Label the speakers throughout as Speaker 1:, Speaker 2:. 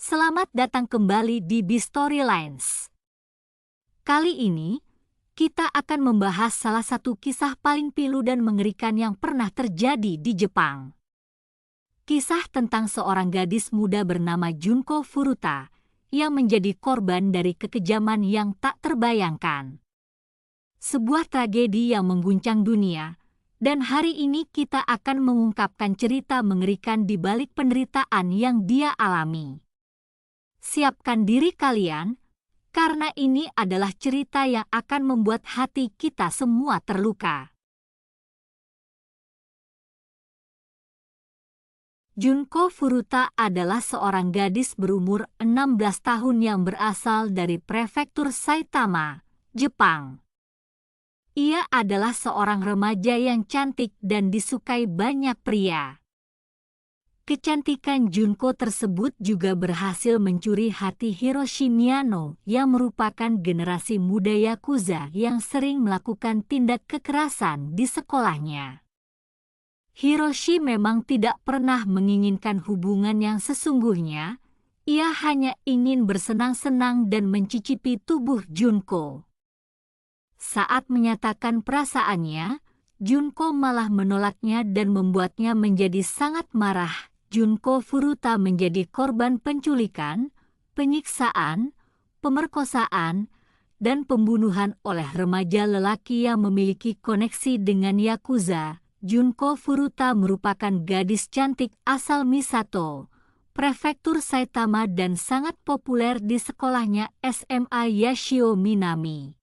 Speaker 1: Selamat datang kembali di B-Storylines. Kali ini, kita akan membahas salah satu kisah paling pilu dan mengerikan yang pernah terjadi di Jepang. Kisah tentang seorang gadis muda bernama Junko Furuta yang menjadi korban dari kekejaman yang tak terbayangkan. Sebuah tragedi yang mengguncang dunia, dan hari ini kita akan mengungkapkan cerita mengerikan di balik penderitaan yang dia alami. Siapkan diri kalian, karena ini adalah cerita yang akan membuat hati kita semua terluka. Junko Furuta adalah seorang gadis berumur 16 tahun yang berasal dari prefektur Saitama, Jepang. Ia adalah seorang remaja yang cantik dan disukai banyak pria. Kecantikan Junko tersebut juga berhasil mencuri hati Hiroshi Miyano yang merupakan generasi muda Yakuza yang sering melakukan tindak kekerasan di sekolahnya. Hiroshi memang tidak pernah menginginkan hubungan yang sesungguhnya, ia hanya ingin bersenang-senang dan mencicipi tubuh Junko. Saat menyatakan perasaannya, Junko malah menolaknya dan membuatnya menjadi sangat marah. Junko Furuta menjadi korban penculikan, penyiksaan, pemerkosaan, dan pembunuhan oleh remaja lelaki yang memiliki koneksi dengan Yakuza. Junko Furuta merupakan gadis cantik asal Misato, prefektur Saitama dan sangat populer di sekolahnya SMA Yashio Minami.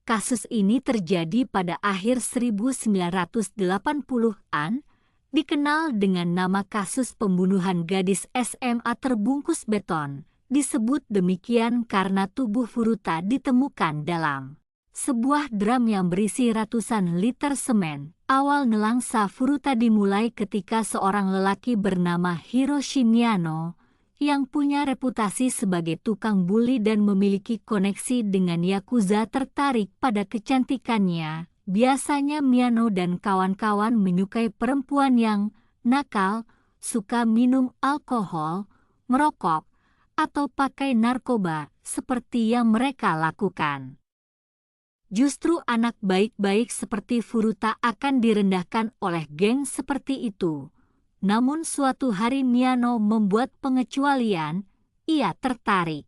Speaker 1: Kasus ini terjadi pada akhir 1980-an, dikenal dengan nama kasus pembunuhan gadis SMA terbungkus beton. Disebut demikian karena tubuh Furuta ditemukan dalam sebuah drum yang berisi ratusan liter semen. Awal nelangsa Furuta dimulai ketika seorang lelaki bernama Hiroshi Miyano yang punya reputasi sebagai tukang bully dan memiliki koneksi dengan Yakuza tertarik pada kecantikannya. Biasanya Miyano dan kawan-kawan menyukai perempuan yang nakal, suka minum alkohol, merokok, atau pakai narkoba seperti yang mereka lakukan. Justru anak baik-baik seperti Furuta akan direndahkan oleh geng seperti itu. Namun suatu hari Miyano membuat pengecualian, ia tertarik.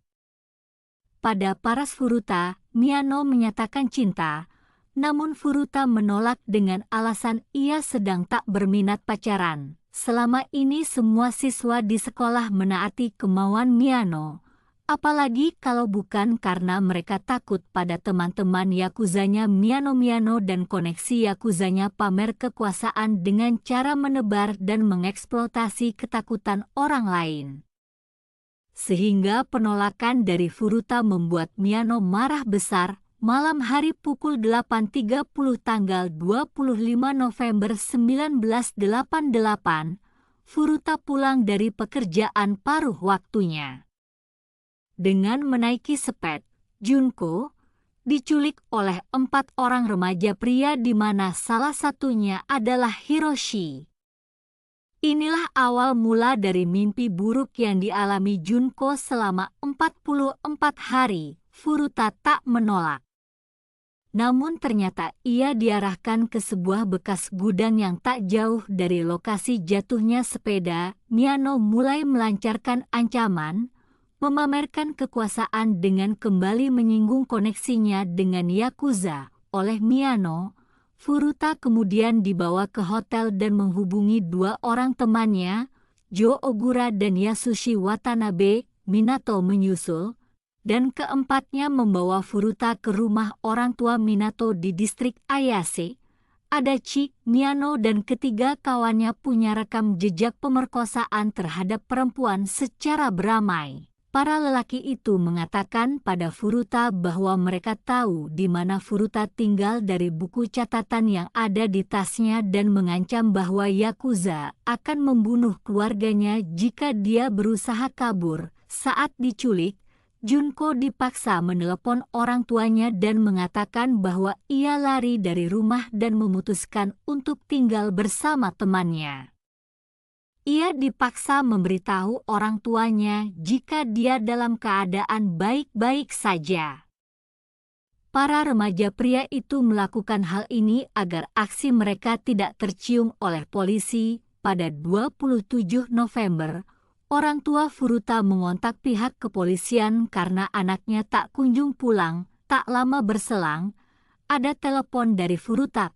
Speaker 1: Pada paras Furuta, Miyano menyatakan cinta, namun Furuta menolak dengan alasan ia sedang tak berminat pacaran. Selama ini semua siswa di sekolah menaati kemauan Miyano, apalagi kalau bukan karena mereka takut pada teman-teman Yakuzanya Miyano dan koneksi Yakuzanya pamer kekuasaan dengan cara menebar dan mengeksploitasi ketakutan orang lain. Sehingga penolakan dari Furuta membuat Miyano marah besar. Malam hari pukul 8.30 tanggal 25 November 1988, Furuta pulang dari pekerjaan paruh waktunya. Dengan menaiki sepet, Junko diculik oleh 4 orang remaja pria di mana salah satunya adalah Hiroshi. Inilah awal mula dari mimpi buruk yang dialami Junko selama 44 hari. Furuta tak menolak. Namun ternyata ia diarahkan ke sebuah bekas gudang yang tak jauh dari lokasi jatuhnya sepeda. Miyano mulai melancarkan ancaman, memamerkan kekuasaan dengan kembali menyinggung koneksinya dengan Yakuza. Oleh Miyano, Furuta kemudian dibawa ke hotel dan menghubungi 2 orang temannya, Jo Ogura dan Yasushi Watanabe. Minato menyusul, dan keempatnya membawa Furuta ke rumah orang tua Minato di distrik Ayase. Adachi, Miyano dan ketiga kawannya punya rekam jejak pemerkosaan terhadap perempuan secara beramai. Para lelaki itu mengatakan pada Furuta bahwa mereka tahu di mana Furuta tinggal dari buku catatan yang ada di tasnya dan mengancam bahwa Yakuza akan membunuh keluarganya jika dia berusaha kabur. Saat diculik, Junko dipaksa menelepon orang tuanya dan mengatakan bahwa ia lari dari rumah dan memutuskan untuk tinggal bersama temannya. Ia dipaksa memberitahu orang tuanya jika dia dalam keadaan baik-baik saja. Para remaja pria itu melakukan hal ini agar aksi mereka tidak tercium oleh polisi. Pada 27 November, orang tua Furuta mengontak pihak kepolisian karena anaknya tak kunjung pulang. Tak lama berselang, ada telepon dari Furuta.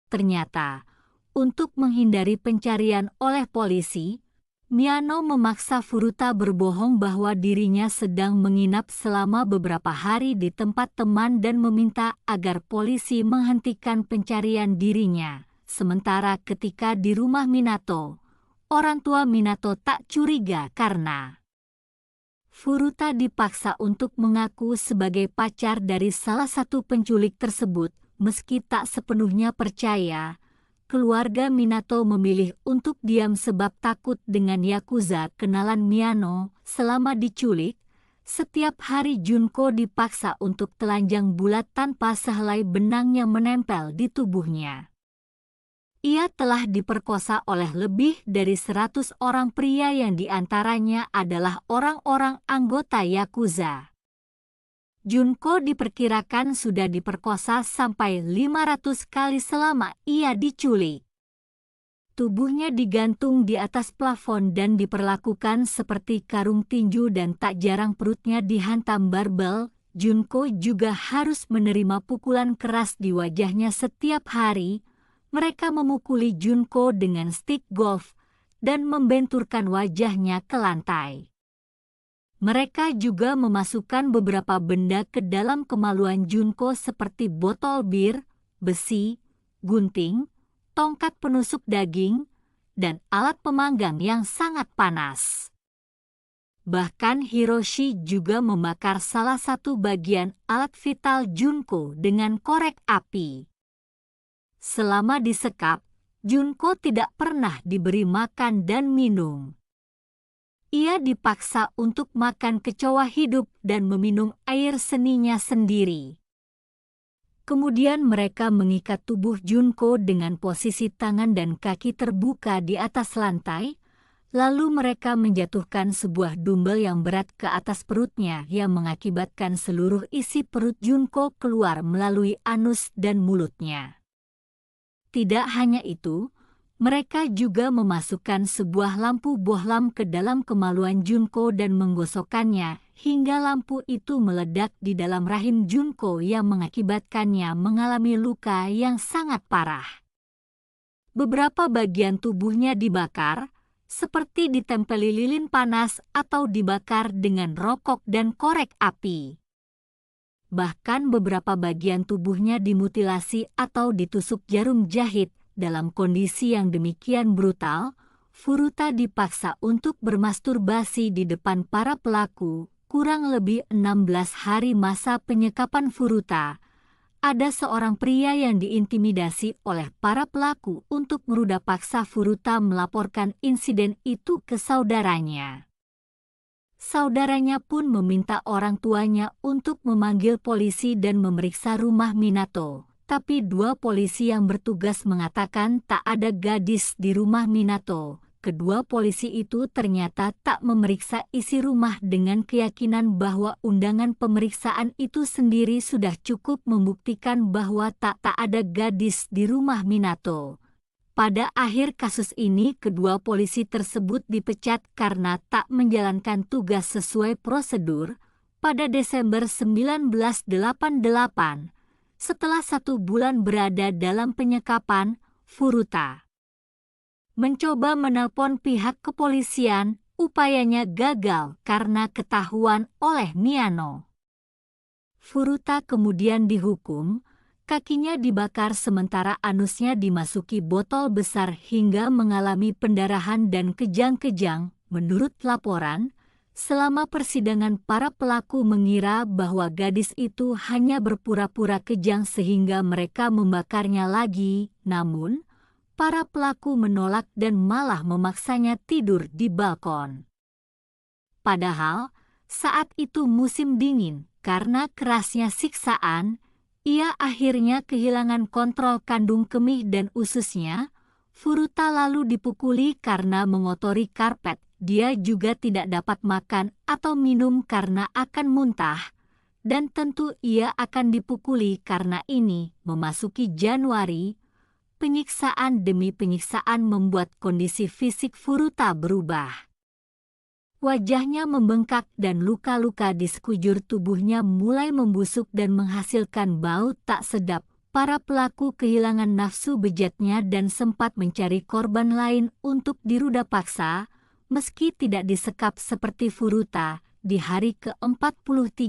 Speaker 1: Ternyata, untuk menghindari pencarian oleh polisi, Miyano memaksa Furuta berbohong bahwa dirinya sedang menginap selama beberapa hari di tempat teman dan meminta agar polisi menghentikan pencarian dirinya. Sementara ketika di rumah Minato, orang tua Minato tak curiga karena Furuta dipaksa untuk mengaku sebagai pacar dari salah satu penculik tersebut. Meski tak sepenuhnya percaya, keluarga Minato memilih untuk diam sebab takut dengan Yakuza kenalan Miyano. Selama diculik, setiap hari Junko dipaksa untuk telanjang bulat tanpa sehelai benang yang menempel di tubuhnya. Ia telah diperkosa oleh lebih dari 100 orang pria yang diantaranya adalah orang-orang anggota Yakuza. Junko diperkirakan sudah diperkosa sampai 500 kali selama ia diculik. Tubuhnya digantung di atas plafon dan diperlakukan seperti karung tinju dan tak jarang perutnya dihantam barbel. Junko juga harus menerima pukulan keras di wajahnya setiap hari. Mereka memukuli Junko dengan stik golf dan membenturkan wajahnya ke lantai. Mereka juga memasukkan beberapa benda ke dalam kemaluan Junko seperti botol bir, besi, gunting, tongkat penusuk daging, dan alat pemanggang yang sangat panas. Bahkan Hiroshi juga membakar salah satu bagian alat vital Junko dengan korek api. Selama disekap, Junko tidak pernah diberi makan dan minum. Ia dipaksa untuk makan kecoa hidup dan meminum air seninya sendiri. Kemudian mereka mengikat tubuh Junko dengan posisi tangan dan kaki terbuka di atas lantai, lalu mereka menjatuhkan sebuah dumbbell yang berat ke atas perutnya yang mengakibatkan seluruh isi perut Junko keluar melalui anus dan mulutnya. Tidak hanya itu, mereka juga memasukkan sebuah lampu bohlam ke dalam kemaluan Junko dan menggosokkannya hingga lampu itu meledak di dalam rahim Junko yang mengakibatkannya mengalami luka yang sangat parah. Beberapa bagian tubuhnya dibakar, seperti ditempeli lilin panas atau dibakar dengan rokok dan korek api. Bahkan beberapa bagian tubuhnya dimutilasi atau ditusuk jarum jahit. Dalam kondisi yang demikian brutal, Furuta dipaksa untuk bermasturbasi di depan para pelaku. Kurang lebih 16 hari masa penyekapan Furuta, ada seorang pria yang diintimidasi oleh para pelaku untuk meruda paksa Furuta melaporkan insiden itu ke saudaranya. Saudaranya pun meminta orang tuanya untuk memanggil polisi dan memeriksa rumah Minato. Tapi dua polisi yang bertugas mengatakan tak ada gadis di rumah Minato. Kedua polisi itu ternyata tak memeriksa isi rumah dengan keyakinan bahwa undangan pemeriksaan itu sendiri sudah cukup membuktikan bahwa tak ada gadis di rumah Minato. Pada akhir kasus ini, kedua polisi tersebut dipecat karena tak menjalankan tugas sesuai prosedur. Pada Desember 1988, setelah 1 bulan berada dalam penyekapan, Furuta mencoba menelpon pihak kepolisian. Upayanya gagal karena ketahuan oleh Miyano. Furuta kemudian dihukum, kakinya dibakar sementara anusnya dimasuki botol besar hingga mengalami pendarahan dan kejang-kejang. Menurut laporan, selama persidangan para pelaku mengira bahwa gadis itu hanya berpura-pura kejang sehingga mereka membakarnya lagi. Namun, para pelaku menolak dan malah memaksanya tidur di balkon. Padahal, saat itu musim dingin, karena kerasnya siksaan, ia akhirnya kehilangan kontrol kandung kemih dan ususnya. Furuta lalu dipukuli karena mengotori karpet. Dia juga tidak dapat makan atau minum karena akan muntah. Dan tentu ia akan dipukuli karena ini memasuki Januari. Penyiksaan demi penyiksaan membuat kondisi fisik Furuta berubah. Wajahnya membengkak dan luka-luka di sekujur tubuhnya mulai membusuk dan menghasilkan bau tak sedap. Para pelaku kehilangan nafsu bejatnya dan sempat mencari korban lain untuk diruda paksa, meski tidak disekap seperti Furuta. Di hari ke-43,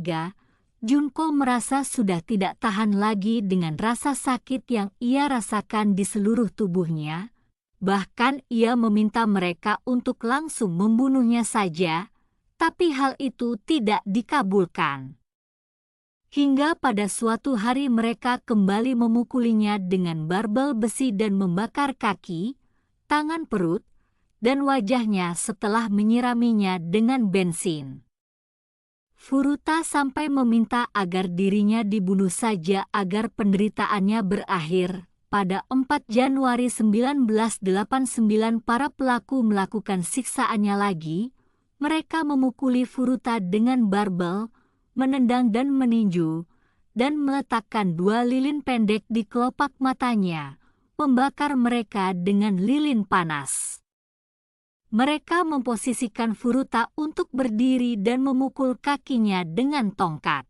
Speaker 1: Junko merasa sudah tidak tahan lagi dengan rasa sakit yang ia rasakan di seluruh tubuhnya. Bahkan ia meminta mereka untuk langsung membunuhnya saja, tapi hal itu tidak dikabulkan. Hingga pada suatu hari mereka kembali memukulinya dengan barbel besi dan membakar kaki, tangan, perut, dan wajahnya setelah menyiraminya dengan bensin. Furuta sampai meminta agar dirinya dibunuh saja agar penderitaannya berakhir. Pada 4 Januari 1989 para pelaku melakukan siksaannya lagi. Mereka memukuli Furuta dengan barbel, menendang dan meninju, dan meletakkan 2 lilin pendek di kelopak matanya, membakar mereka dengan lilin panas. Mereka memposisikan Furuta untuk berdiri dan memukul kakinya dengan tongkat.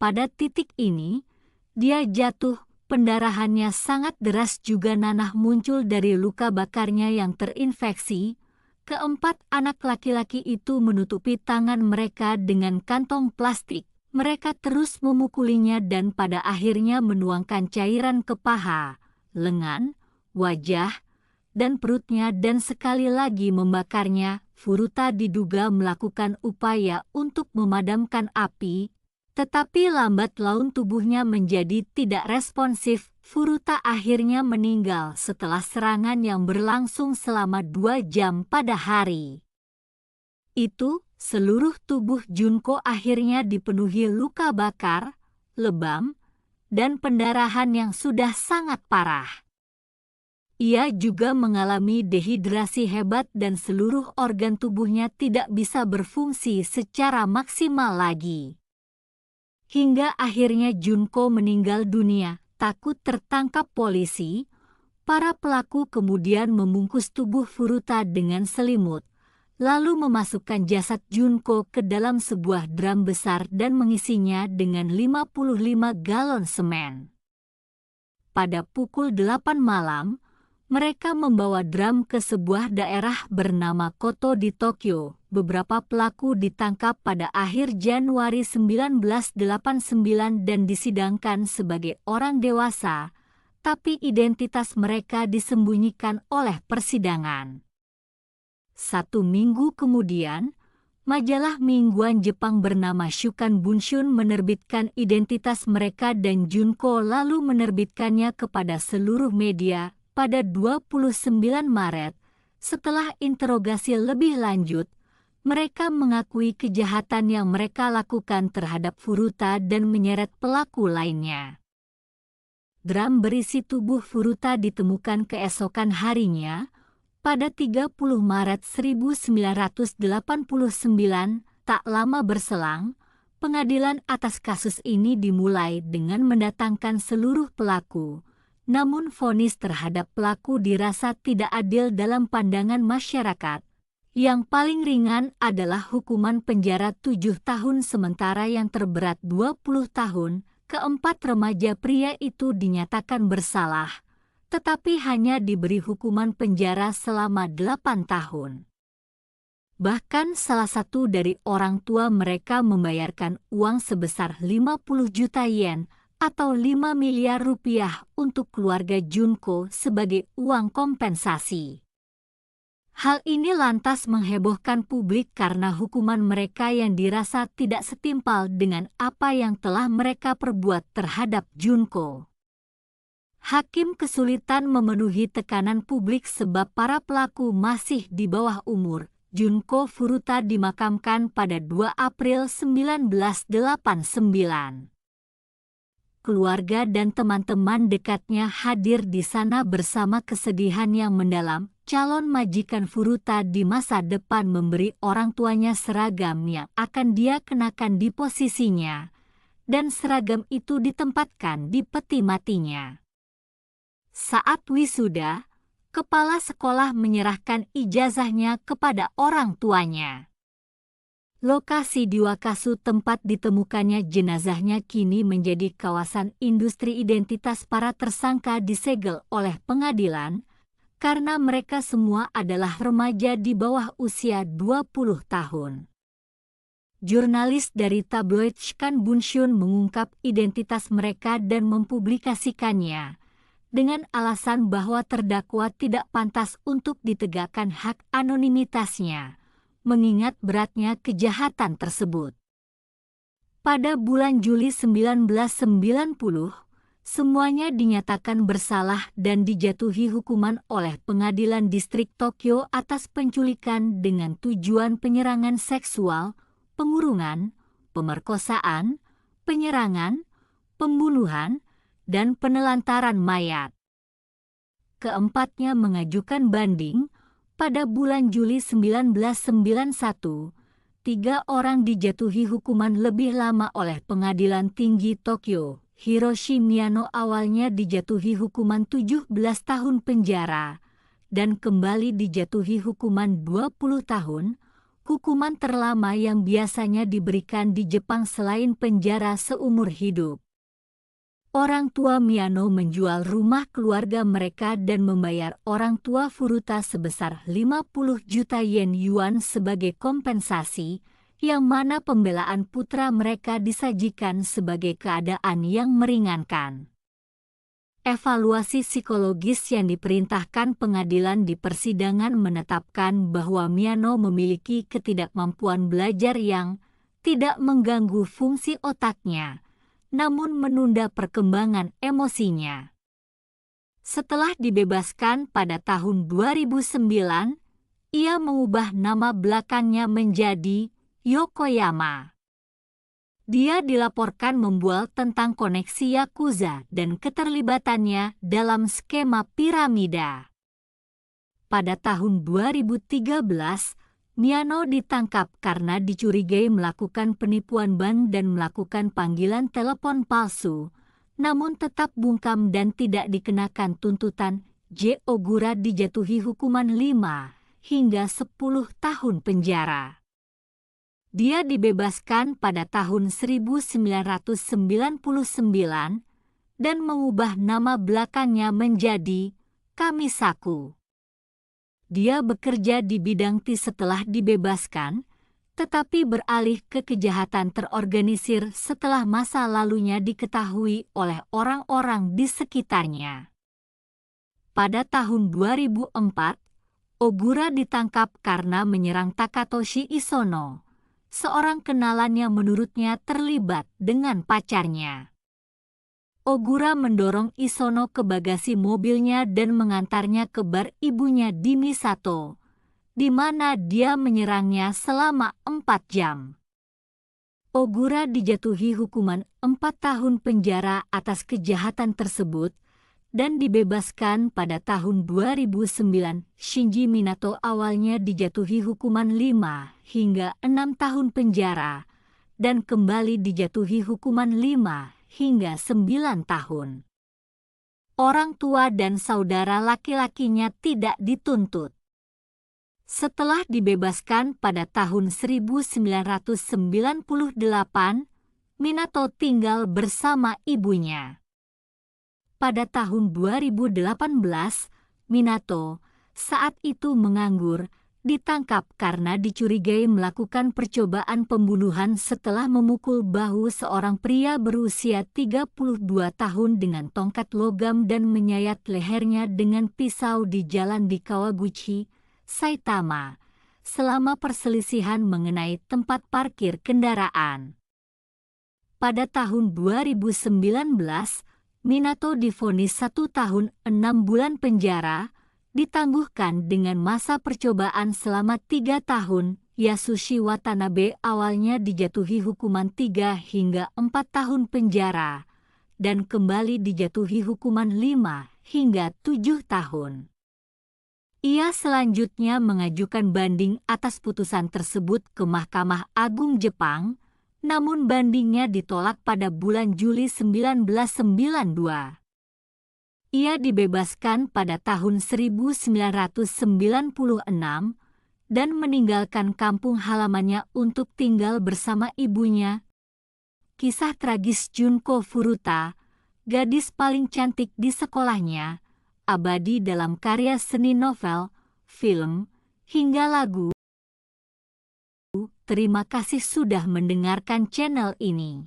Speaker 1: Pada titik ini, dia jatuh, pendarahannya sangat deras juga nanah muncul dari luka bakarnya yang terinfeksi. Keempat anak laki-laki itu menutupi tangan mereka dengan kantong plastik. Mereka terus memukulinya dan pada akhirnya menuangkan cairan ke paha, lengan, wajah, dan perutnya dan sekali lagi membakarnya. Furuta diduga melakukan upaya untuk memadamkan api, tetapi lambat laun tubuhnya menjadi tidak responsif. Furuta akhirnya meninggal setelah serangan yang berlangsung selama 2 jam pada hari itu. Seluruh tubuh Junko akhirnya dipenuhi luka bakar, lebam, dan pendarahan yang sudah sangat parah. Ia juga mengalami dehidrasi hebat dan seluruh organ tubuhnya tidak bisa berfungsi secara maksimal lagi. Hingga akhirnya Junko meninggal dunia. Takut tertangkap polisi, para pelaku kemudian membungkus tubuh Furuta dengan selimut, lalu memasukkan jasad Junko ke dalam sebuah drum besar dan mengisinya dengan 55 galon semen. Pada pukul 8 malam, mereka membawa drum ke sebuah daerah bernama Koto di Tokyo. Beberapa pelaku ditangkap pada akhir Januari 1989 dan disidangkan sebagai orang dewasa, tapi identitas mereka disembunyikan oleh persidangan. 1 minggu kemudian, majalah mingguan Jepang bernama Shukan Bunshun menerbitkan identitas mereka dan Junko lalu menerbitkannya kepada seluruh media. Pada 29 Maret, setelah interogasi lebih lanjut, mereka mengakui kejahatan yang mereka lakukan terhadap Furuta dan menyeret pelaku lainnya. Drum berisi tubuh Furuta ditemukan keesokan harinya, pada 30 Maret 1989, tak lama berselang, pengadilan atas kasus ini dimulai dengan mendatangkan seluruh pelaku. Namun vonis terhadap pelaku dirasa tidak adil dalam pandangan masyarakat. Yang paling ringan adalah hukuman penjara 7 tahun sementara yang terberat 20 tahun. Keempat remaja pria itu dinyatakan bersalah, tetapi hanya diberi hukuman penjara selama 8 tahun. Bahkan salah satu dari orang tua mereka membayarkan uang sebesar 50 juta yen atau 5 miliar rupiah untuk keluarga Junko sebagai uang kompensasi. Hal ini lantas menghebohkan publik karena hukuman mereka yang dirasa tidak setimpal dengan apa yang telah mereka perbuat terhadap Junko. Hakim kesulitan memenuhi tekanan publik sebab para pelaku masih di bawah umur. Junko Furuta dimakamkan pada 2 April 1989. keluarga dan teman-teman dekatnya hadir di sana bersama kesedihan yang mendalam. Calon majikan Furuta di masa depan memberi orang tuanya seragam yang akan dia kenakan di posisinya, dan seragam itu ditempatkan di peti matinya. Saat wisuda, kepala sekolah menyerahkan ijazahnya kepada orang tuanya. Lokasi di Wakasu tempat ditemukannya jenazahnya kini menjadi kawasan industri. Identitas para tersangka disegel oleh pengadilan karena mereka semua adalah remaja di bawah usia 20 tahun. Jurnalis dari tabloid Shikan Bunshun mengungkap identitas mereka dan mempublikasikannya dengan alasan bahwa terdakwa tidak pantas untuk ditegakkan hak anonimitasnya, mengingat beratnya kejahatan tersebut. Pada bulan Juli 1990, semuanya dinyatakan bersalah dan dijatuhi hukuman oleh Pengadilan Distrik Tokyo atas penculikan dengan tujuan penyerangan seksual, pengurungan, pemerkosaan, penyerangan, pembunuhan, dan penelantaran mayat. Keempatnya mengajukan banding. Pada bulan Juli 1991, 3 orang dijatuhi hukuman lebih lama oleh Pengadilan Tinggi Tokyo. Hiroshi Miyano awalnya dijatuhi hukuman 17 tahun penjara dan kembali dijatuhi hukuman 20 tahun, hukuman terlama yang biasanya diberikan di Jepang selain penjara seumur hidup. Orang tua Miyano menjual rumah keluarga mereka dan membayar orang tua Furuta sebesar 50 juta yen yuan sebagai kompensasi, yang mana pembelaan putra mereka disajikan sebagai keadaan yang meringankan. Evaluasi psikologis yang diperintahkan pengadilan di persidangan menetapkan bahwa Miyano memiliki ketidakmampuan belajar yang tidak mengganggu fungsi otaknya, namun menunda perkembangan emosinya. Setelah dibebaskan pada tahun 2009, ia mengubah nama belakangnya menjadi Yokoyama. Dia dilaporkan membual tentang koneksi Yakuza dan keterlibatannya dalam skema piramida. Pada tahun 2013, Miyano ditangkap karena dicurigai melakukan penipuan bank dan melakukan panggilan telepon palsu, namun tetap bungkam dan tidak dikenakan tuntutan. Ogura dijatuhi hukuman 5 hingga 10 tahun penjara. Dia dibebaskan pada tahun 1999 dan mengubah nama belakangnya menjadi Kamisaku. Dia bekerja di bidang TI setelah dibebaskan, tetapi beralih ke kejahatan terorganisir setelah masa lalunya diketahui oleh orang-orang di sekitarnya. Pada tahun 2004, Ogura ditangkap karena menyerang Takatoshi Isono, seorang kenalan yang menurutnya terlibat dengan pacarnya. Ogura mendorong Isono ke bagasi mobilnya dan mengantarnya ke bar ibunya di Misato, di mana dia menyerangnya selama 4 jam. Ogura dijatuhi hukuman 4 tahun penjara atas kejahatan tersebut dan dibebaskan pada tahun 2009. Shinji Minato awalnya dijatuhi hukuman 5 hingga 6 tahun penjara dan kembali dijatuhi hukuman 5 hingga 9 tahun. Orang tua dan saudara laki-lakinya tidak dituntut. Setelah dibebaskan pada tahun 1998, Minato tinggal bersama ibunya. Pada tahun 2018, Minato, saat itu menganggur, ditangkap karena dicurigai melakukan percobaan pembunuhan setelah memukul bahu seorang pria berusia 32 tahun dengan tongkat logam dan menyayat lehernya dengan pisau di jalan di Kawaguchi, Saitama, selama perselisihan mengenai tempat parkir kendaraan. Pada tahun 2019, Minato divonis 1 tahun 6 bulan penjara, ditangguhkan dengan masa percobaan selama 3 tahun. Yasushi Watanabe awalnya dijatuhi hukuman 3 hingga 4 tahun penjara dan kembali dijatuhi hukuman 5 hingga 7 tahun. Ia selanjutnya mengajukan banding atas putusan tersebut ke Mahkamah Agung Jepang, namun bandingnya ditolak pada bulan Juli 1992. Ia dibebaskan pada tahun 1996 dan meninggalkan kampung halamannya untuk tinggal bersama ibunya. Kisah tragis Junko Furuta, gadis paling cantik di sekolahnya, abadi dalam karya seni novel, film, hingga lagu. Terima kasih sudah mendengarkan channel ini.